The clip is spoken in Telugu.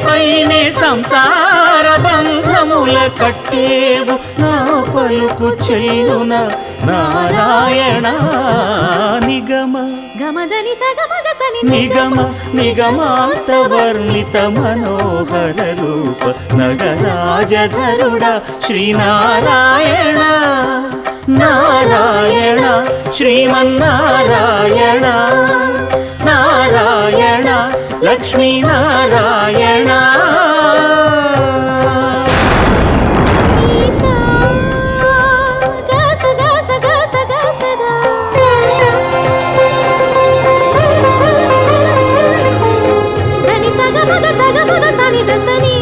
పైనే సంసార బంధముల కట్టేవు నా పలుకు చెల్లున నారాయణ నిగమ గమదని సగమగసని నిగమ నిగమాంత వర్ణిత మనోహర రూప నగరాజధరుడ శ్రీనారాయణ నారాయణ శ్రీమన్నారాయణ నారాయణ లక్ష్మీనారాయణ సగమగ సని దసని